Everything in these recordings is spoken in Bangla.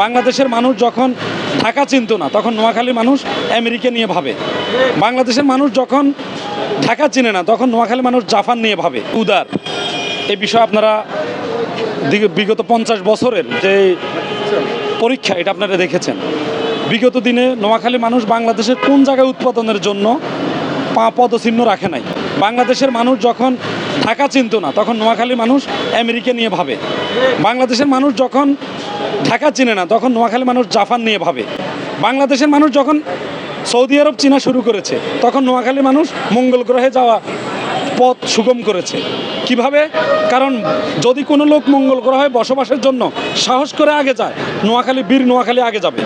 বাংলাদেশের মানুষ যখন ঢাকা চিনত না তখন নোয়াখালী মানুষ আমেরিকা নিয়ে ভাবে। বাংলাদেশের মানুষ যখন ঢাকা চিনে না তখন নোয়াখালী মানুষ জাপান নিয়ে ভাবে। উদার এই বিষয়ে আপনারা বিগত 50 বছরের যে পরীক্ষা এটা আপনারা দেখেছেন। বিগত দিনে নোয়াখালী মানুষ বাংলাদেশের কোন জায়গায় উৎপাদনের জন্য পদচিহ্ন রাখে নাই। বাংলাদেশের মানুষ যখন ঢাকা চিনত না তখন নোয়াখালী মানুষ আমেরিকা নিয়ে ভাবে। বাংলাদেশের মানুষ যখন ঢাকা চিনে না তখন নোয়াখালী মানুষ জাপান নিয়ে ভাবে। বাংলাদেশের মানুষ যখন সৌদি আরব চিনা শুরু করেছে তখন নোয়াখালী মানুষ মঙ্গল গ্রহে যাওয়া পথ সুগম করেছে। কিভাবে? কারণ যদি কোনো লোক মঙ্গল গ্রহে বসবাসের জন্য সাহস করে আগে যায়, বীর নোয়াখালী আগে যাবে।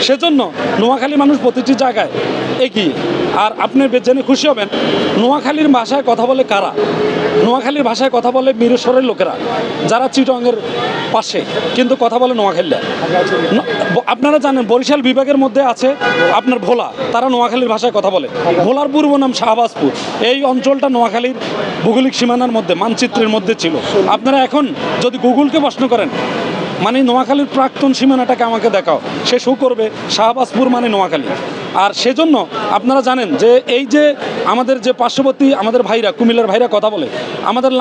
সেজন্য নোয়াখালী মানুষ প্রতিটি জায়গায় এগিয়ে। আর আপনি জেনে খুশি হবেন, নোয়াখালীর ভাষায় কথা বলে কারা? নোয়াখালীর ভাষায় কথা বলে মিরেশ্বরের লোকেরা, যারা চিটংয়ের পাশে, কিন্তু কথা বলে নোয়াখালীরা। আপনারা জানেন বরিশাল বিভাগের মধ্যে আছে আপনার ভোলা, তারা নোয়াখালীর ভাষায় কথা বলে। ভোলার পূর্ব নাম শাহবাজপুর। এই অঞ্চলটা নোয়াখালীর ভৌগোলিক সীমানার মধ্যে, মানচিত্রের মধ্যে ছিল। আপনারা এখন যদি গুগলকে প্রশ্ন করেন মানে নোয়াখালীর প্রাক্তন সীমানাটাকে আমাকে দেখাও, সে শো করবে শাহবাজপুর মানে নোয়াখালী। আর সেজন্য আপনারা জানেন যে এই যে আমাদের যে পার্শ্ববর্তী আমাদের ভাইরা, কুমিল্লার ভাইরা কথা বলে, আমাদের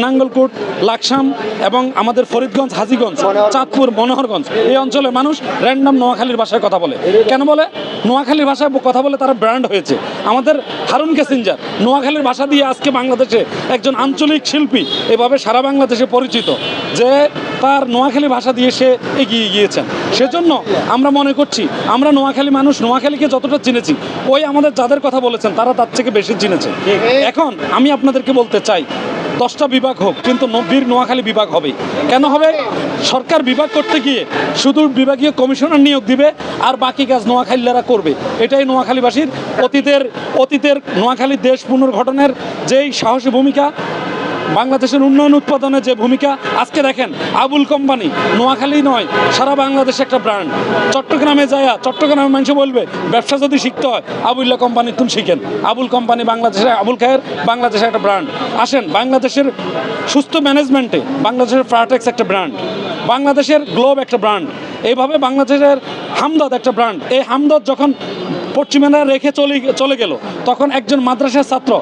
নাঙ্গলকোট, লাকসাম এবং আমাদের ফরিদগঞ্জ, হাজীগঞ্জ, চাঁদপুর, মনোহরগঞ্জ এই অঞ্চলের মানুষ র্যান্ডাম নোয়াখালীর ভাষায় কথা বলে। কেন বলে? নোয়াখালীর ভাষায় কথা বলে তারা ব্র্যান্ড হয়েছে। আমাদের হারুন ক্যাসেঞ্জার নোয়াখালীর ভাষা দিয়ে আজকে বাংলাদেশে একজন আঞ্চলিক শিল্পী, এভাবে সারা বাংলাদেশে পরিচিত যে তার নোয়াখালী ভাষা দিয়ে সে এগিয়ে গিয়েছেন। সেজন্য আমরা মনে করছি আমরা নোয়াখালী মানুষ নোয়াখালীকে যতটা চিনেছি, ওই আমাদের যাদের কথা বলেছেন তারা তার থেকে বেশি চিনেছে। এখন আমি আপনাদেরকে বলতে চাই, 10টা বিভাগ হোক, কিন্তু বীর নোয়াখালী বিভাগ হবে। কেন হবে? সরকার বিভাগ করতে গিয়ে শুধু বিভাগীয় কমিশনার নিয়োগ দিবে আর বাকি কাজ নোয়াখালীরা করবে। এটাই নোয়াখালীবাসীর অতীতের নোয়াখালী দেশ পুনর্গঠনের যেই সাহসী ভূমিকা, বাংলাদেশের উন্নয়ন উৎপাদনে যে ভূমিকা। আজকে দেখেন আবুল কোম্পানি নোয়াখালী নয়, সারা বাংলাদেশে একটা ব্র্যান্ড। চট্টগ্রামে যায়, চট্টগ্রামের মানুষ বলবে ব্যবসা যদি শিখতে হয় আবুল্লাহ কোম্পানি তুমি শিখেন। আবুল কোম্পানি বাংলাদেশের, আবুল খায়ের বাংলাদেশের একটা ব্র্যান্ড। আসেন বাংলাদেশের সুস্থ ম্যানেজমেন্টে বাংলাদেশের ফ্রাটেক্স একটা ব্র্যান্ড, বাংলাদেশের গ্লোব একটা ব্র্যান্ড, এইভাবে বাংলাদেশের হামদর্দ একটা ব্র্যান্ড। এই হামদর্দ যখন পশ্চিমারা রেখে চলে গেল তখন একজন মাদ্রাসার ছাত্র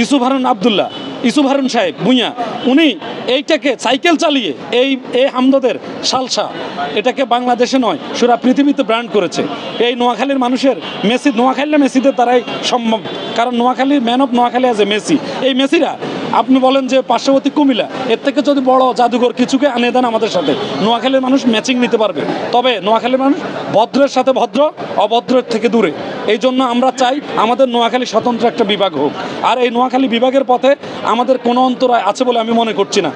ইউসুফ হারুন সাহেব ভুঁইয়া, উনি এইটাকে সাইকেল চালিয়ে এই হামদর্দের সালসা, এটাকে বাংলাদেশে নয় সারা পৃথিবীতে ব্র্যান্ড করেছে। এই নোয়াখালীর মানুষের নোয়াখালীর মেসিদের দ্বারাই সম্ভব। কারণ নোয়াখালীর ম্যান অফ নোয়াখালী আছে মেসি। এই মেসিরা, আপনি বলেন যে পার্শ্ববর্তী কুমিল্লা, এর থেকে যদি বড় জাদুঘর কিছুকে আনে দেন আমাদের সাথে, নোয়াখালীর মানুষ ম্যাচিং নিতে পারবে। তবে নোয়াখালীর মানুষ ভদ্রের সাথে ভদ্র, অভদ্রের থেকে দূরে। এই জন্য আমরা চাই আমাদের নোয়াখালী স্বতন্ত্র একটা বিভাগ হোক। আর এই নোয়াখালী বিভাগের পথে আমাদের কোনো অন্তরায় আছে বলে আমি মনে করছি না।